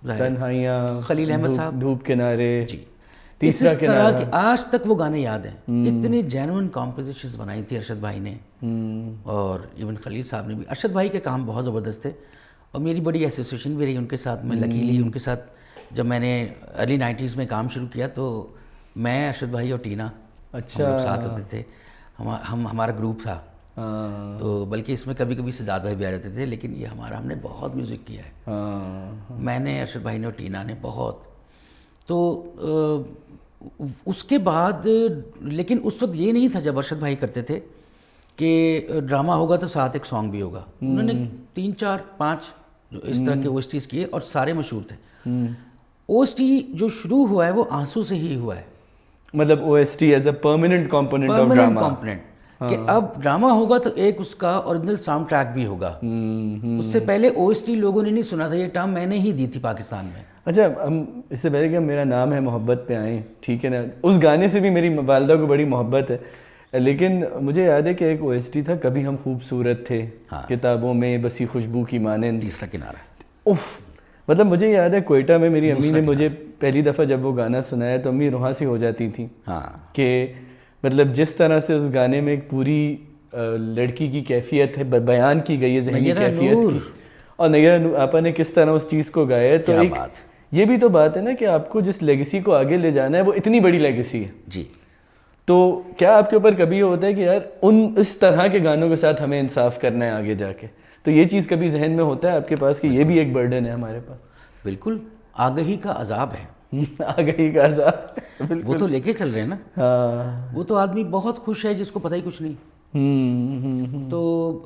तन्हाइयाँ, खलील अहमद साहब, धूप किनारे जी, तीसरा इस तरह के आज तक वो गाने याद हैं। इतनी जेन्युइन कॉम्पोजिशंस बनाई थी अरशद भाई ने, और इवन खलील साहब ने भी। अरशद भाई के काम बहुत ज़बरदस्त थे, और मेरी बड़ी एसोसिएशन भी रही उनके साथ। मैं लकीली उनके साथ जब मैंने अर्ली 90s में काम शुरू किया, तो मैं, अरशद भाई और टीना, अच्छा, हम लोग साथ होते थे। हमारा ग्रुप था। तो बल्कि इसमें कभी कभी सिद्धार्थ भाई भी आ जाते थे, लेकिन ये हमने बहुत म्यूज़िक किया है। मैंने, अरशद भाई ने और टीना ने बहुत। तो उसके बाद, लेकिन उस वक्त ये नहीं था जब अरशद भाई करते थे कि ड्रामा होगा तो साथ एक सॉन्ग भी होगा। उन्होंने 3, 4, 5 जो इस तरह के ओएसटीज किए, और सारे मशहूर थे। ओएसटी जो शुरू हुआ है वो आंसू से ही हुआ है। मतलब OST as a permanent component of drama, component, कि अब ड्रामा होगा तो एक उसका ओरिजिनल साउंड ट्रैक भी होगा। उससे पहले ओएसटी लोगों ने नहीं सुना था, ये टर्म मैंने ही दी थी पाकिस्तान में। अच्छा, हम इससे पहले कि मेरा नाम है मोहब्बत पे आए, ठीक है ना, उस गाने से भी मेरी वालदा को बड़ी मोहब्बत है, लेकिन मुझे याद है कि एक ओएसटी था, कभी हम खूबसूरत थे, हाँ, किताबों में बसी खुशबू की मानंद, तीसरा किनारा। उफ, मतलब मुझे याद है कोयटा में मेरी अम्मी ने मुझे पहली दफ़ा जब वो गाना सुनाया तो अम्मी रुहा सी हो जाती थी। हाँ, कि मतलब जिस तरह से उस गाने में एक पूरी लड़की की कैफियत है बयान की गई है, ज़हनी कैफियत की, और नैयरा आपा ने किस तरह उस चीज़ को गाया है। तो एक ये भी तो बात है ना कि आपको जिस लेगेसी को आगे ले जाना है वो इतनी बड़ी लेगेसी है जी। तो क्या आपके ऊपर कभी होता है कि यार इस तरह के गानों के साथ हमें इंसाफ करना है आगे जाके? तो ये चीज़ कभी जहन में होता है आपके पास कि ये भी एक बर्डन है हमारे पास? बिल्कुल, आगही का अजाब है। आगही का अजाब, वो तो लेके चल रहे हैं ना। हाँ, वो तो आदमी बहुत खुश है जिसको पता ही कुछ नहीं। तो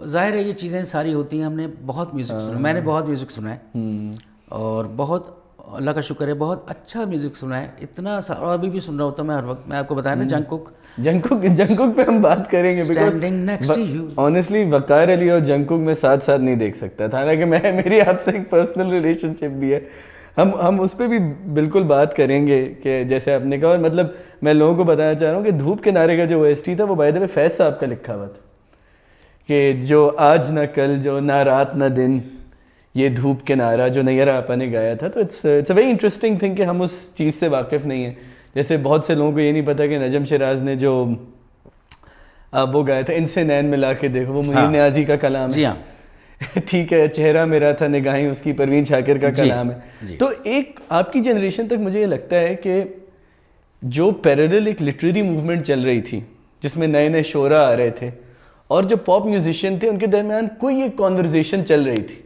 जाहिर है ये चीज़ें सारी होती हैं। हमने बहुत म्यूज़िक सुना, मैंने बहुत म्यूज़िक सुना है, और बहुत अल्लाह का शुक्र है बहुत अच्छा म्यूज़िक सुना है, इतना सा, और अभी भी सुन रहा होता मैं हर वक्त। मैं आपको बताया ना, जंगकुक पे हम बात करेंगे, बिकॉज़ ऑनेस्टली वकार अली और जंगकुक में साथ साथ नहीं देख सकता था, हालांकि मेरी आपसे एक पर्सनल रिलेशनशिप भी है। हम उस पर भी बिल्कुल बात करेंगे कि जैसे आपने कहा। और मतलब मैं लोगों को बताना चाह रहा हूँ कि धूप किनारे का जो ओएसटी था वो बाय द वे फैज़ साहब का लिखा हुआ था, कि जो आज न कल, जो ना रात न दिन, ये धूप किनारा, जो नैयरा आपा ने गाया था। तो it's a very interesting thing कि हम उस चीज़ से वाकिफ़ नहीं हैं। जैसे बहुत से लोगों को ये नहीं पता कि नजम शिराज ने जो वो गाया था, इनसे नैन मिला के देखो, वो मुनीर न्याजी का कलाम है। जी हाँ, ठीक है, चेहरा मेरा था निगाहें उसकी, परवीन शाकिर का कलाम है। तो एक आपकी जनरेशन तक मुझे ये लगता है कि जो पैरेलल एक लिटरेरी मूवमेंट चल रही थी, जिसमें नए नए शोरा आ रहे थे, और जो पॉप म्यूजिशियन थे, उनके दरमियान कोई एक कॉन्वर्जेशन चल रही थी